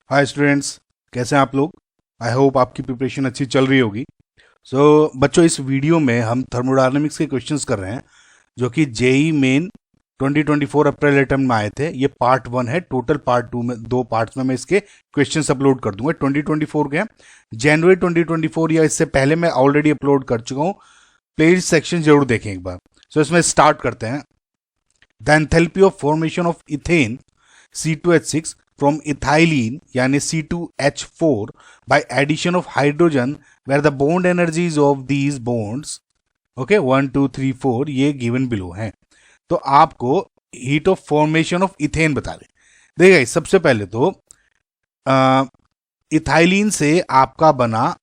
Hi students, कैसे हैं आप लोग। आई होप आपकी प्रिपरेशन अच्छी चल रही होगी। बच्चों, इस वीडियो में हम थर्मोडायनामिक्स के क्वेश्चंस कर रहे हैं जो कि जेई मेन 2024 अप्रैल अटेम्प्ट में आए थे। ये पार्ट 1 है। टोटल पार्ट 2 में, दो पार्ट्स में मैं इसके क्वेश्चंस अपलोड कर दूंगा। 2024 के हैं, जनवरी 2024 या इससे पहले मैं ऑलरेडी अपलोड कर चुका हूँ। प्लेलिस्ट सेक्शन जरूर देखें एक बार। इसमें स्टार्ट करते हैं। The enthalpy of formation of ethane C2H6 from ethylene यानी C2H4 by addition of hydrogen where the bond energies of these bonds, okay, 1 2 3 4 ये given below हैं। तो आपको heat of formation of ethane बता दें। देखिए, सबसे पहले तो इथाइलिन से आपका बना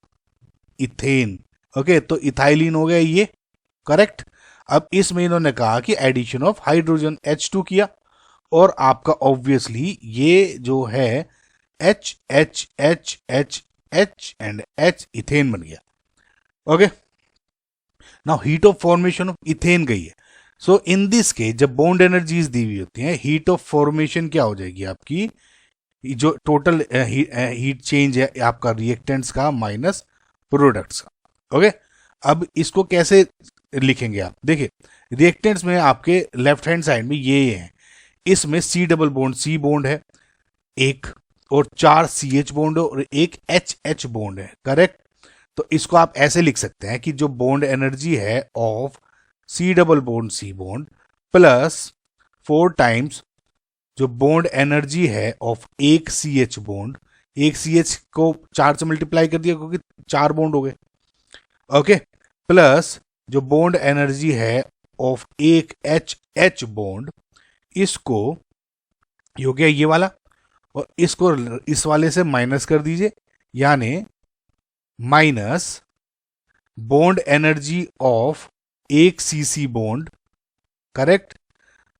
इथेन। ओके, तो इथाइलिन हो गया ये, करेक्ट। अब इसमें इन्होंने कहा कि एडिशन ऑफ हाइड्रोजन H2 किया, और आपका ऑब्वियसली ये जो है H H H H H and H ethane बन गया। Okay, now heat of formation of ethane गई है। सो इन दिस केस जब बॉन्ड एनर्जीज दी हुई होती हैं, हीट ऑफ फॉर्मेशन क्या हो जाएगी आपकी, जो टोटल हीट चेंज है आपका रिएक्टेंट्स का माइनस प्रोडक्ट्स का। ओके, अब इसको कैसे लिखेंगे आप, देखिए रिएक्टेंट्स में आपके लेफ्ट हैंड साइड में ये है, इसमें C double bond, C bond है एक, और 4 CH बॉन्ड और एक HH बॉन्ड है, करेक्ट। तो इसको आप ऐसे लिख सकते हैं कि जो बॉन्ड एनर्जी है of C double bond C bond plus 4 times जो बॉन्ड एनर्जी है ऑफ एक CH बॉन्ड, एक CH को 4 से मल्टीप्लाई कर दिया क्योंकि 4 बॉन्ड हो गए। ओके, प्लस जो बॉन्ड एनर्जी है ऑफ एक HH बॉन्ड, इसको हो गया ये वाला, और इसको इस वाले से माइनस कर दीजिए, यानी माइनस बॉन्ड एनर्जी ऑफ एक CC bond, correct,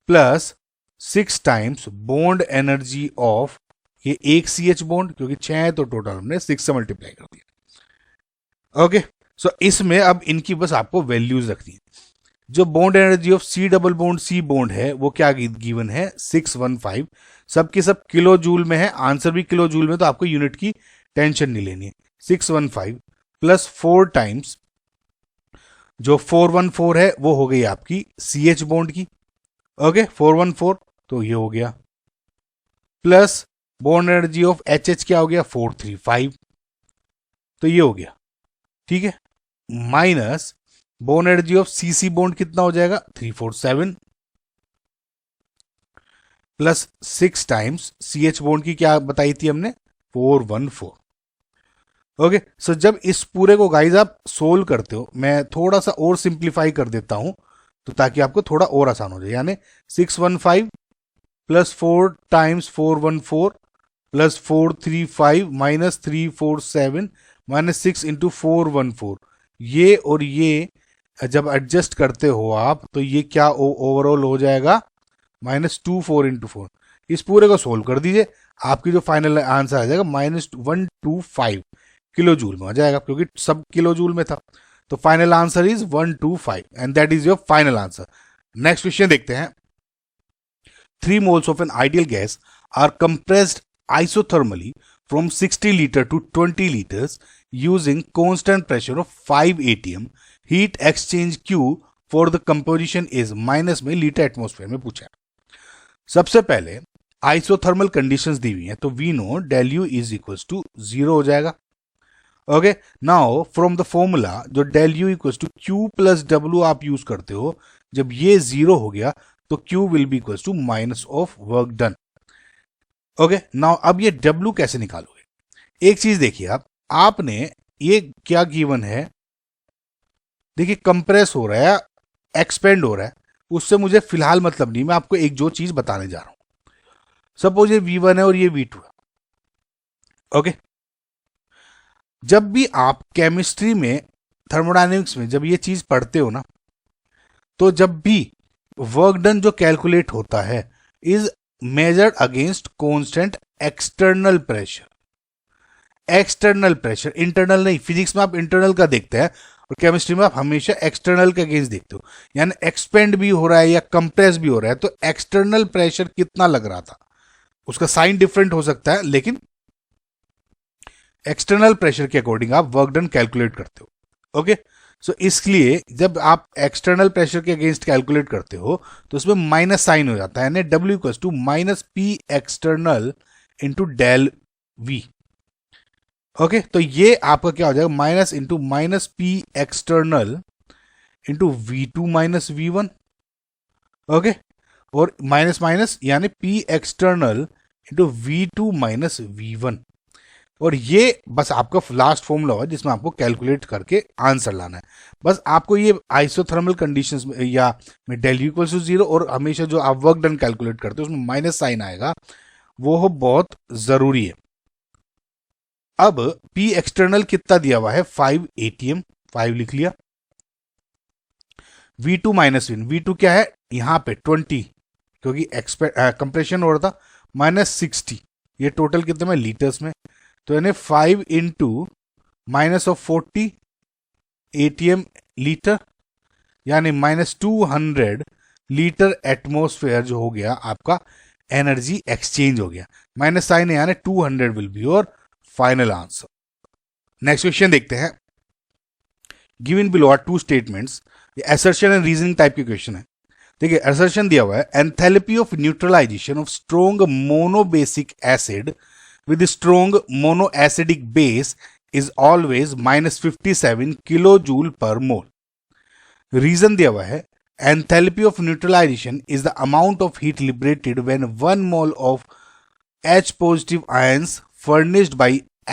plus 6 times bond energy of ये एक CH बॉन्ड, क्योंकि 6 है तो टोटल हमने 6 से मल्टीप्लाई कर दिया। ओके, सो इसमें अब इनकी बस आपको वैल्यूज रखनी है। जो bond energy of C double bond C bond है वो क्या गिवन है, 615। सबके सब किलो जूल में है, आंसर भी किलो जूल में, तो आपको यूनिट की टेंशन नहीं लेनी है। 615 प्लस 4 टाइम्स जो 414 है वो हो गई आपकी CH बॉन्ड की। ओके, 414 तो ये हो गया, plus bond energy of HH क्या हो गया, 435, तो ये हो गया, ठीक है, minus bond energy of CC bond कितना हो जाएगा, 347, प्लस 6 टाइम्स CH बॉन्ड की क्या बताई थी हमने, 414। ओके, सो जब इस पूरे को गाइज आप सोल्व करते हो, मैं थोड़ा सा और सिंप्लीफाई कर देता हूं तो ताकि आपको थोड़ा और आसान हो जाए, यानी 615 plus 4 times 414 plus 435 minus 347 minus 6 into 414, ये और ये जब एडजस्ट करते हो आप तो ये क्या ओवरऑल हो जाएगा, -24 इंटू 4। इस पूरे को सोल्व कर दीजिए, आपकी जो फाइनल आंसर आ जाएगा -125 किलो जूल में आ जाएगा, क्योंकि सब किलो जूल में था। तो final answer is 125 and that is your final answer. Next question देखते हैं। 3 moles of an ideal gas are compressed isothermally from 60 liter to 20 liters using constant pressure of 5 atm. Heat exchange Q for the composition is minus में litre atmosphere में पूछा है। सबसे पहले isothermal conditions दी हुई हैं, तो we know del U is equal to 0 हो जाएगा। Okay, now from the formula जो del U equal to Q plus W आप यूज करते हो, जब ये 0 हो गया तो Q will be equal to minus of work done. Okay, now अब ये W कैसे निकालोगे, एक चीज देखिए आप, आपने ये क्या गिवन है, देखिए कंप्रेस हो रहा है, एक्सपेंड हो रहा है, उससे मुझे फिलहाल मतलब नहीं, मैं आपको एक जो चीज बताने जा रहा हूं। सपोज ये V1 है और ये V2 है। ओके, जब भी आप केमिस्ट्री में, थर्मोडायनेमिक्स में जब ये चीज पढ़ते हो ना, तो जब भी वर्क डन जो कैलकुलेट होता है is measured against constant external pressure. External pressure, internal नहीं। फिजिक्स में आप इंटरनल का देखते हैं और केमिस्ट्री में आप हमेशा एक्सटर्नल के अगेंस्ट देखते हो, यानी एक्सपेंड भी हो रहा है या कंप्रेस भी हो रहा है, तो एक्सटर्नल प्रेशर कितना लग रहा था, उसका साइन डिफरेंट हो सकता है लेकिन एक्सटर्नल प्रेशर के अकॉर्डिंग आप वर्क डन कैलकुलेट करते हो। ओके, सो इसलिए जब आप एक्सटर्नल प्रेशर के अगेंस्ट कैलकुलेट करते हो तो उसमें माइनस साइन हो जाता है, यानी W equals to minus P external into del V. Okay, तो ये आपका क्या हो जाएगा, minus into minus P external into V2 minus V1। Okay, और माइनस माइनस यानी P external into V2 minus V1। और ये बस आपका लास्ट फॉर्मूला है जिसमें आपको कैलकुलेट करके आंसर लाना है। बस आपको ये आइसोथर्मल कंडीशंस में या में डेल यू इक्वल्स टू 0 और हमेशा जो आप वर्क डन कैलकुलेट करते हो उसमें माइनस साइन आएगा, वो बहुत जरूरी है। अब पी एक्सटर्नल कितना दिया हुआ है, 5 ATM, 5 लिख लिया। V2 माइनस विन, V2 क्या है यहां पे 20, क्योंकि कंप्रेशन हो रहा था, माइनस 60, ये टोटल कितने में लीटर्स में, तो यानी 5 into minus of 40 ATM litre, यानी माइनस 200 लीटर एटमोस्फेयर जो हो गया आपका एनर्जी एक्सचेंज हो गया। माइनस साइन है यानी 200 will be your final answer. Next question देखते हैं। Given below are two statements, assertion and reasoning type के क्वेश्चन है। देखिए असर्शन दिया हुआ है, enthalpy of neutralisation of strong monobasic acid with strong monoacidic base is always minus 57 kilojoule per mole. Reason दिया हुआ है, enthalpy of neutralization is the amount of heat liberated when 1 mole of H positive ions furnished by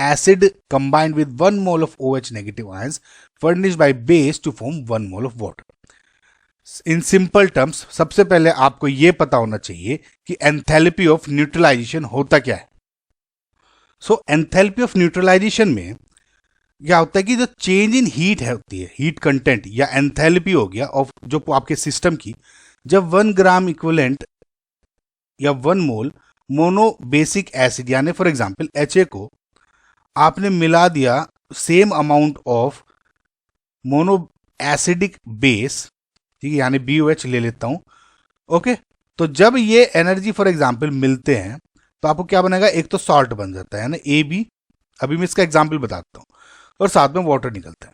acid combined with 1 mole of OH negative ions furnished by base to form 1 mole of water. In simple terms सबसे पहले आपको यह पता होना चाहिए कि enthalpy of neutralisation होता क्या है। सो एंथैल्पी ऑफ न्यूट्रलाइजेशन में क्या होता है कि जो चेंज इन हीट है होती है, हीट कंटेंट या एंथैल्पी हो गया ऑफ जो आपके सिस्टम की, जब 1 ग्राम इक्विवेलेंट या 1 मोल मोनो बेसिक एसिड यानी फॉर एग्जांपल HA को आपने मिला दिया same amount of mono acidic base, ठीक है, यानी BOH ले लेता हूं। ओके, तो जब ये एनर्जी फॉर एग्जांपल मिलते हैं तो आपको क्या बनेगा, एक तो सॉल्ट बन जाता है ना AB, अभी मैं इसका एग्जांपल बताता हूं, और साथ में वाटर निकलता है।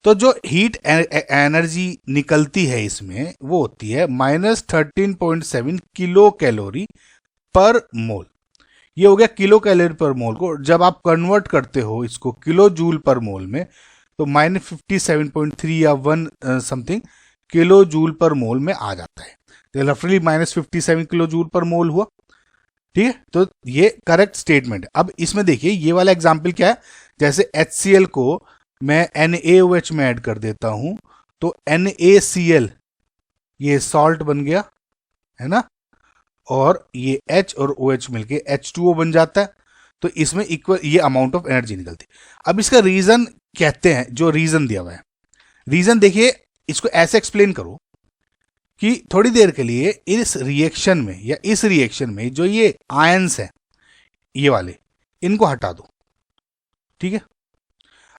तो जो हीट एनर्जी निकलती है इसमें वो होती है माइनस 13.7 किलो कैलोरी पर मोल। ये हो गया किलो कैलोरी पर मोल को जब आप कन्वर्ट करते हो इसको किलो जूल पर मोल में, तो माइनस 57.3 या 1 समथिंग किलो जूल पर मोल में आ जाता है। तो रफली माइनस 57 किलो जूल पर मोल हुआ, ठीक है। तो ये करेक्ट स्टेटमेंट है। अब इसमें देखिए ये वाला एग्जांपल क्या है, जैसे HCl को मैं NaOH में ऐड कर देता हूं तो NaCl ये सॉल्ट बन गया है ना, और ये H और OH मिलके H2O बन जाता है। तो इसमें इक्वल ये अमाउंट ऑफ एनर्जी निकलती है। अब इसका रीजन कहते हैं, जो रीजन दिया हुआ है, रीजन देखिए इसको ऐसे एक्सप्लेन करो कि थोड़ी देर के लिए इस रिएक्शन में या इस रिएक्शन में जो ये आयंस हैं ये वाले, इनको हटा दो, ठीक है।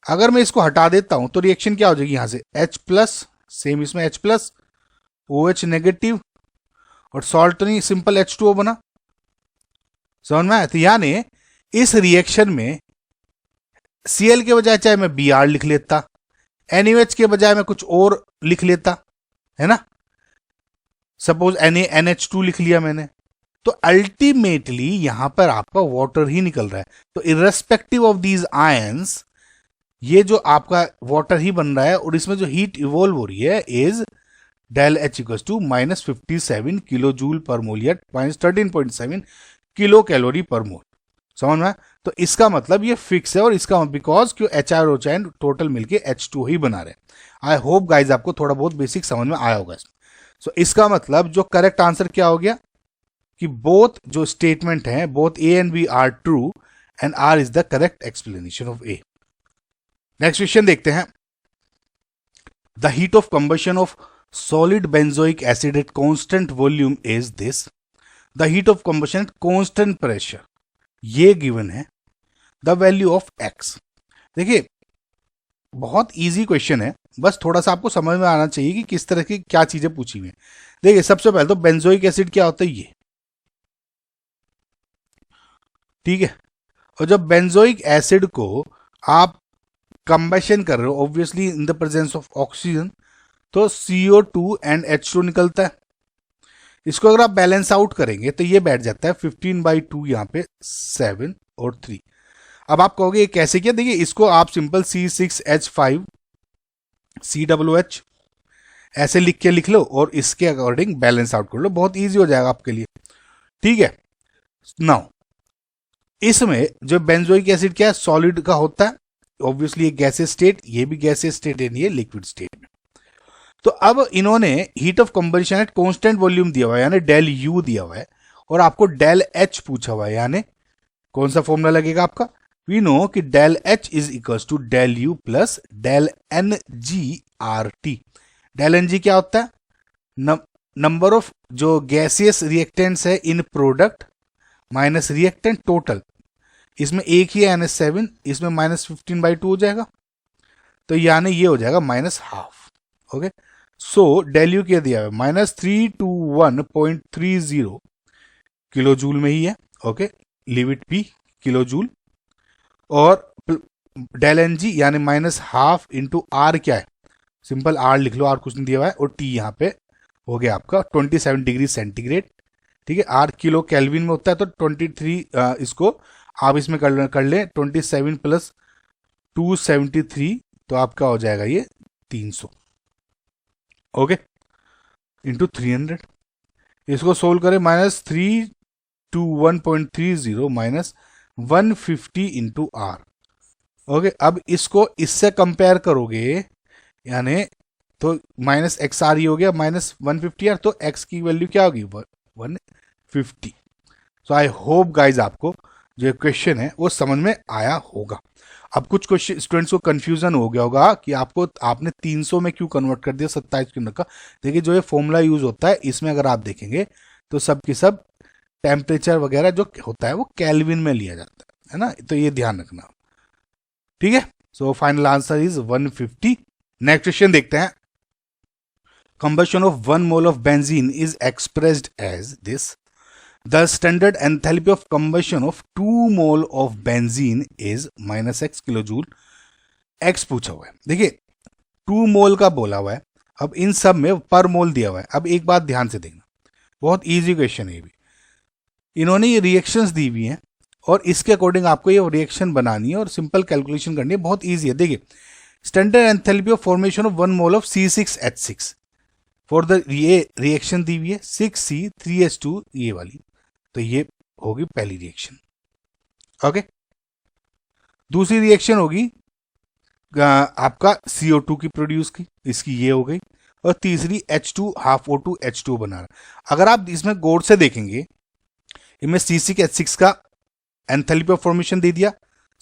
अगर मैं इसको हटा देता हूं तो रिएक्शन क्या हो जाएगी, यहां से H प्लस, सेम इसमें H प्लस, OH नेगेटिव, और सॉल्ट नहीं, सिंपल H2O बना। समझ में आया? तो यानी इस रिएक्शन में Cl के बजाय चाहे मैं Br लिख लेता, NaOH के बजाय मैं कुछ और लिख लेता, है ना, सपोज NaNH2 लिख लिया मैंने, तो अल्टीमेटली यहां पर आपका वाटर ही निकल रहा है। तो इररेस्पेक्टिव ऑफ दीज आयंस ये जो आपका वाटर ही बन रहा है, और इसमें जो हीट इवॉल्व हो रही है is del H equals to minus 57 kilo joule पर मोल या माइनस 13.7 किलो कैलोरी पर मोल। समझ में? तो इसका मतलब ये फिक्स है, और इसका बिकॉज क्यों HI और OH टोटल मिलके H2 ही बना रहे। आई होप गाइज आपको थोड़ा बहुत बेसिक समझ में आया होगा। सो इसका मतलब जो करेक्ट आंसर क्या हो गया कि बोथ जो स्टेटमेंट हैं, both A and B are true and R is the correct explanation of A। Next question देखते हैं। The heat of combustion of solid benzoic acid at constant volume is this. The heat of combustion at constant pressure, ये given है। The value of X, देखिए बहुत easy question है, बस थोड़ा सा आपको समझ में आना चाहिए कि किस तरह की क्या चीजें पूछी हुई हैं। देखिए सबसे पहले तो बेंजोइक एसिड क्या होता है ये, ठीक है, और जब बेंजोइक एसिड को आप कंबेशन कर रहे हो obviously in the presence of oxygen, तो CO2 एंड H2 निकलता है। इसको अगर आप बैलेंस आउट करेंगे तो ये बैठ जाता है 15/2 यहाँ पे 7 और 3। अब आप कहोगे ये कैसे किया? देखिए इसको आप सिंपल C6H5COOH ऐसे लिख लो और इसके अकॉर्डिंग बैलेंस आउट कर लो, बहुत इजी हो जाएगा आपके लिए। ठीक है, नाउ इसमें जो बेंजोइक एसिड क्या है, सॉलिड का होता है ऑब्वियसली, ये गैसेस स्टेट, ये भी गैसेस स्टेट है, ये लिक्विड स्टेट में। तो अब इन्होंने heat of combustion at constant volume दिया हुआ है यानी डेल यू दिया हुआ है, और आपको डेल एच पूछा हुआ है, यानी कौन सा फॉर्मूला लगेगा आपका? वी नो कि del H is equal to del U plus del N G R T. Del N G क्या होता है? नंबर ऑफ जो गैसियस रिएक्टेंट्स है in product minus reactant total, इसमें एक ही है NH7, इसमें -15/2 हो जाएगा, तो यानी ये हो जाएगा -½ ओके। सो डेल यू क्या दिया है? -321.30 किलो जूल में ही है, okay, leave it be kilo joule. और डेल एन जी यानी -½ इंटू आर क्या है? सिंपल आर लिख लो, आर कुछ नहीं दिया हुआ है, और टी यहाँ पे हो गया आपका 27 डिग्री सेंटीग्रेड। ठीक है, आर किलो केल्विन में होता है, तो 23 इसको आप इसमें कर ले 27 + 273, तो आपका हो जाएगा ये 300 ओके इंटू 300। इसको सोल्व करें, -321.30 -150 इंटू आर ओके। अब इसको इससे कंपेयर करोगे यानी तो -XR ही हो गया -150R, तो x की वैल्यू क्या होगी? 150। सो आई होप गाइज आपको जो क्वेश्चन है वो समझ में आया होगा। अब कुछ क्वेश्चन स्टूडेंट्स को कंफ्यूजन हो गया होगा कि आपने 300 में क्यों कन्वर्ट कर दिया 27 किलो का। देखिए जो ये फॉर्मूला यूज होता है इसमें अगर आप देखेंगे तो सब के सब टेम्परेचर वगैरह जो होता है वो केल्विन में लिया जाता है ना, तो ये ध्यान रखना। ठीक है, so final answer is 150। Next question देखते हैं। Combustion of 1 mole of benzene is expressed as this. The standard enthalpy of combustion of 2 mole of benzene is -x kilojoule. x पूछा हुआ है। देखिए 2 मोल का बोला हुआ है, अब इन सब में पर मोल दिया हुआ है। अब एक बात ध्यान से देखना, बहुत इजी क्वेश्चन है ये भी। इन्होंने ये रिएक्शंस दी हुई हैं और इसके अकॉर्डिंग आपको ये रिएक्शन बनानी है और सिंपल कैलकुलेशन करनी है, बहुत ईजी है। देखिए standard enthalpy of formation of 1 mole of C6H6 for the ये रिएक्शन दी हुई है 6C3H2 ये वाली, तो ये होगी पहली रिएक्शन ओके। दूसरी रिएक्शन होगी आपका CO2 की प्रोड्यूस की, इसकी ये हो गई। और तीसरी H2 हाफ O2 H2 बना रहा। अगर आप इसमें गौर से देखेंगे, इनमें C6H6 का एंथैल्पी ऑफ फॉर्मेशन दे दिया,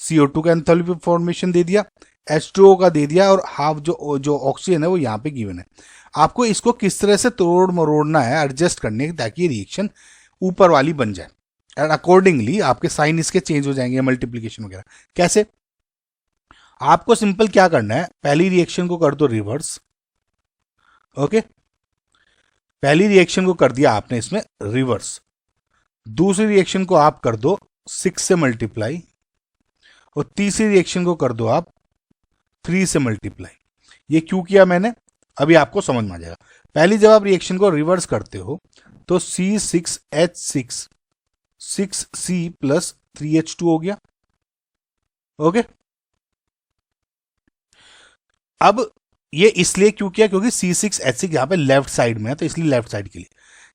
CO2 का एंथैल्पी ऑफ फॉर्मेशन दे दिया, H2O का दे दिया, और हाफ जो ऑक्सीजन है वो यहाँ पे गिवन है। आपको इसको किस तरह से तोड़ मरोड़ना है, एडजस्ट करने की, ताकि रिएक्शन ऊपर वाली बन जाए। एंड अकॉर्डिंगली आपके साइन इसके चेंज हो जाएंगे, मल्टीप्लीकेशन वगैरह। कैसे? आपको सिंपल क्या करना है, पहली रिएक्शन को कर दो रिवर्स ओके। पहली रिएक्शन को कर दिया आपने इसमें रिवर्स, दूसरी रिएक्शन को आप कर दो 6 से मल्टीप्लाई, और तीसरी रिएक्शन को कर दो आप 3 से मल्टीप्लाई। ये क्यों किया मैंने, अभी आपको समझ में आ जाएगा। पहली जब आप रिएक्शन को रिवर्स करते हो तो C6H6 6C + 3H2 हो गया ओके। अब ये इसलिए क्यों किया, क्योंकि C6H6 यहां पे लेफ्ट साइड में है, तो इसलिए लेफ्ट साइड के लिए।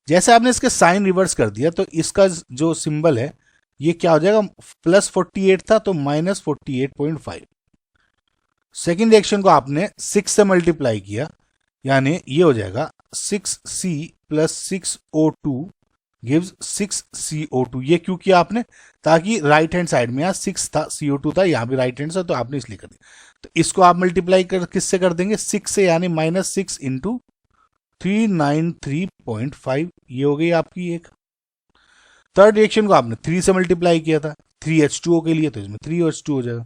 जैसे आपने इसके साइन रिवर्स कर दिया तो इसका जो सिंबल है ये क्या हो जाएगा, +48 था तो -48.5। सेकेंड रिएक्शन को आपने 6 से मल्टीप्लाई किया, यानी ये हो जाएगा 6C + 6O2 गिव्स 6CO2। ये क्यों किया आपने, ताकि राइट हैंड साइड में यहाँ 6 था, CO2 था, यहाँ भी राइट हैंड से, तो आपने इसलिए कर दिया। तो इसको आप मल्टीप्लाई कर किससे कर देंगे, 6 से, यानी -6 × 393.5, ये हो गई आपकी एक। थर्ड रिएक्शन को आपने 3 से मल्टीप्लाई किया था 3H2O के लिए, तो इसमें 3H2 हो जाएगा।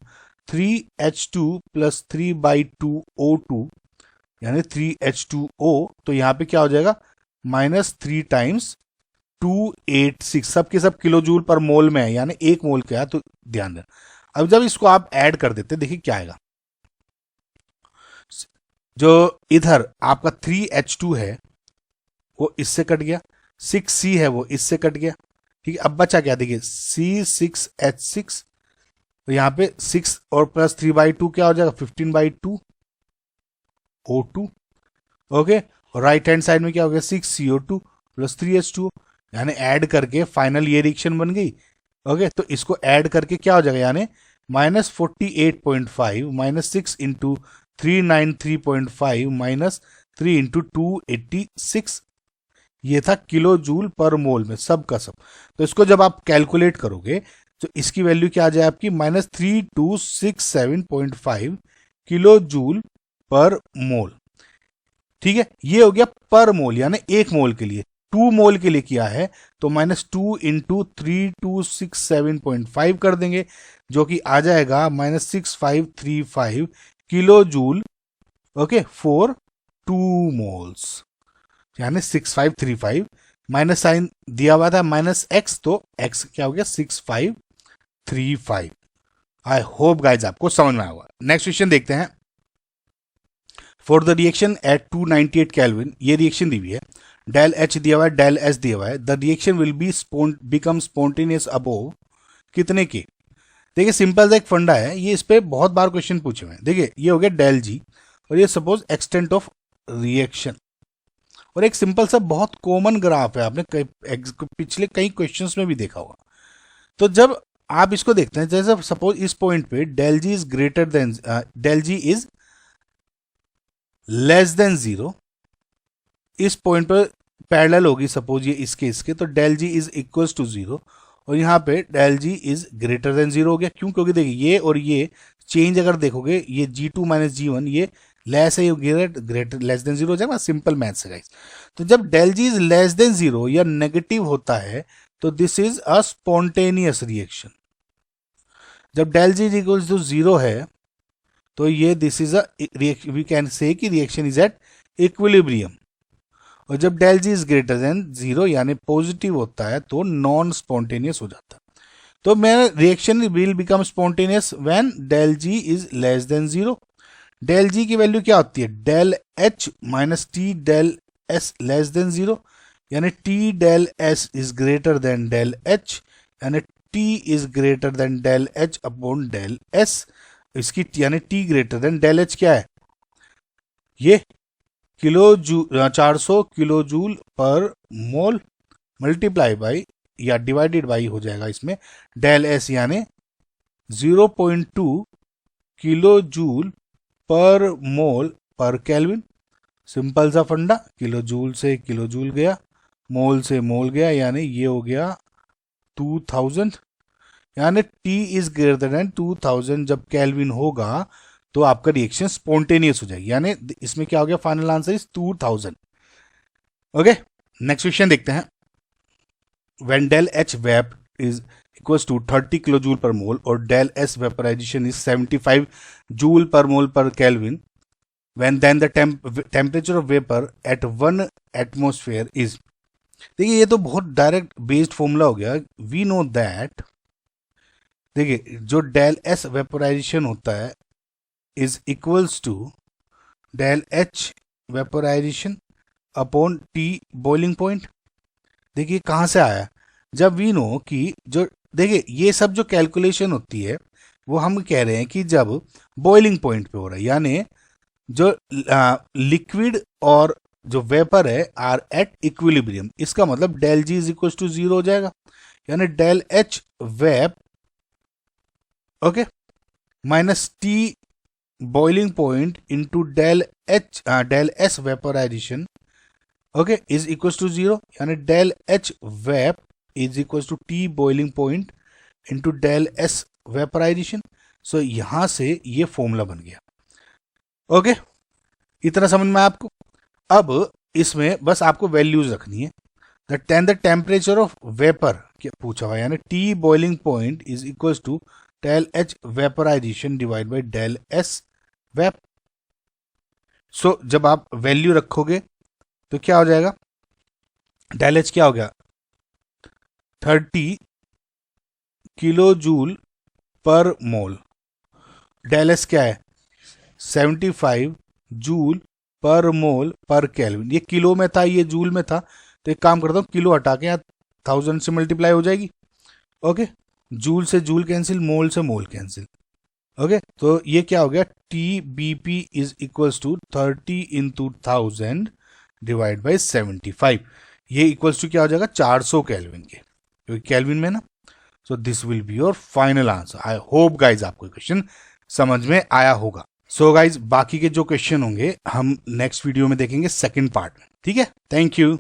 3H2 + 3/2O2 यानी 3H2O, तो यहाँ पे क्या हो जाएगा, -3 × 286 सब के सब किलो जूल पर मोल में है, यानी एक मोल का है, तो ध्यान देना। अब जब इसको आप ऐड कर देते देखिए क्या आएगा। जो इधर आपका 3H2 है वो इससे कट गया, 6C है वो इससे कट गया, ठीक है। अब बचा क्या, देखिए C6H6, तो यहाँ पे 6 और प्लस 3/2 क्या हो जाएगा, 15/2 O2। ओके, और राइट हैंड साइड में क्या हो गया, 6CO2 प्लस 3H2, यानी ऐड करके फाइनल ये रिएक्शन बन गई। ओके, तो इसको ऐड करके क्या हो जाएगा, यानी -48.5 -6 इंटू 393.5 -3 इंटू 286, ये था किलो जूल पर मोल में सब का सब। तो इसको जब आप कैलकुलेट करोगे तो इसकी वैल्यू क्या आ जाए आपकी, -3267.5 किलो जूल पर मोल, ठीक है। ये हो गया पर मोल, यानी एक मोल के लिए। 2 मोल के लिए किया है तो -2 इंटू 3267.5 कर देंगे, जो कि आ जाएगा -6535 kilo joule, okay, for 2 moles, यानी 6535, माइनस साइन दिया हुआ था -x, तो x क्या हो गया 6535। आई होप गाइज आपको समझ में आया होगा। नेक्स्ट क्वेश्चन देखते हैं। For the reaction at 298 kelvin, ये रिएक्शन दी हुई है, डेल एच दिया हुआ है, डेल एस दिया हुआ है, the reaction will be become spontaneous above कितने के। देखिए सिंपल सा एक फंडा है, ये इस पे बहुत बार क्वेश्चन पूछे हुए हैं। देखिए ये हो गया डेल जी, और ये सपोज एक्सटेंट ऑफ रिएक्शन, और एक सिंपल सा बहुत कॉमन ग्राफ है, आपने पिछले कई क्वेश्चंस में भी देखा होगा। तो जब आप इसको देखते हैं, जैसे सपोज इस पॉइंट पे del G is greater than, del G is less than 0, इस पॉइंट पर पैरेलल होगी सपोज ये इसके, तो del G is equal to 0, और यहाँ पे del G is greater than 0 हो गया। क्यों, क्योंकि देखिए ये और ये चेंज अगर देखोगे, ये G2 माइनस G1 ये लेस है, ग्रेटर लेस देन 0 हो जाएगा, सिंपल मैथ्स है गाइस। तो जब del G is less than 0 या नेगेटिव होता है तो this is a spontaneous reaction. जब del G is equal to 0 है तो ये this is a, we can say कि रिएक्शन इज एट इक्विलिब्रियम। और जब del G is greater than 0 यानी पॉजिटिव होता है तो नॉन स्पॉन्टेनियस हो जाता है। तो मेरा reaction will become spontaneous when del G is less than 0। Del G की वैल्यू क्या होती है, del H minus T del S less than 0, यानी T del S is greater than del H, यानी T is greater than del H upon del S. इसकी यानी T greater than del H क्या है, ये किलो जू 400 किलो जूल पर mole multiply by या divided by हो जाएगा इसमें डेल एस, यानी 0.2 किलो जूल पर मोल पर केल्विन। सिंपल सा फंडा, किलो जूल से किलो जूल गया, मोल से मोल गया, यानी ये हो गया 2000, यानी T इज ग्रेटर देन 2000 जब केल्विन होगा तो आपका रिएक्शन स्पॉन्टेनियस हो जाएगी, यानी इसमें क्या हो गया, final answer is 2000। Okay, next question देखते हैं। When del H vap is equals to 30 kilo joule पर मोल और del S vaporization is 75 joule पर मोल पर kelvin, when then the temperature of vapor at 1 atmosphere is। देखिए ये तो बहुत डायरेक्ट बेस्ड फॉर्मूला हो गया। वी नो दैट, देखिए जो डेल एस वेपोराइजेशन होता है is equals to del H vaporization upon T boiling point. देखिए कहाँ से आया, जब वी नो कि जो, देखिए ये सब जो कैलकुलेशन होती है वो हम कह रहे हैं कि जब बॉइलिंग पॉइंट पे हो रहा है, यानी जो लिक्विड और जो वेपर है आर एट इक्विलिब्रियम, इसका मतलब del G is equal to 0 हो जाएगा, यानी del H vap, okay, minus T boiling point into del S vaporization, okay, is equal to 0, यानी del H vap is equal to T boiling point into del S vaporization. So यहां से ये formula बन गया। Okay, इतना समझ में आपको। अब इसमें बस आपको वैल्यूज रखनी है। द टेम्परेचर ऑफ वेपर क्या पूछा हुआ है, यानी T boiling point is equal to del H vaporization divide by del S vap. So जब आप वैल्यू रखोगे तो क्या हो जाएगा, डेल एच क्या हो गया 30 किलो जूल पर मोल। डेल एस क्या है? 75 जूल पर मोल पर केल्विन। ये किलो में था, ये जूल में था, तो एक काम करता हूँ, किलो हटा के यहाँ 1000 से मल्टीप्लाई हो जाएगी। ओके, जूल से जूल कैंसिल, मोल से मोल कैंसिल। ओके, तो ये क्या हो गया? T B P is equals to 30 into 1000 divide by 75। ये इक्वल्स टू क्या हो जाएगा? 400 केल्विन के, क्योंकि केल्विन में ना। So this will be your final answer. I hope guys आपको क्वेश्चन समझ में आया होगा। सो गाइज बाकी के जो क्वेश्चन होंगे हम नेक्स्ट वीडियो में देखेंगे, सेकंड पार्ट में। ठीक है, थैंक यू।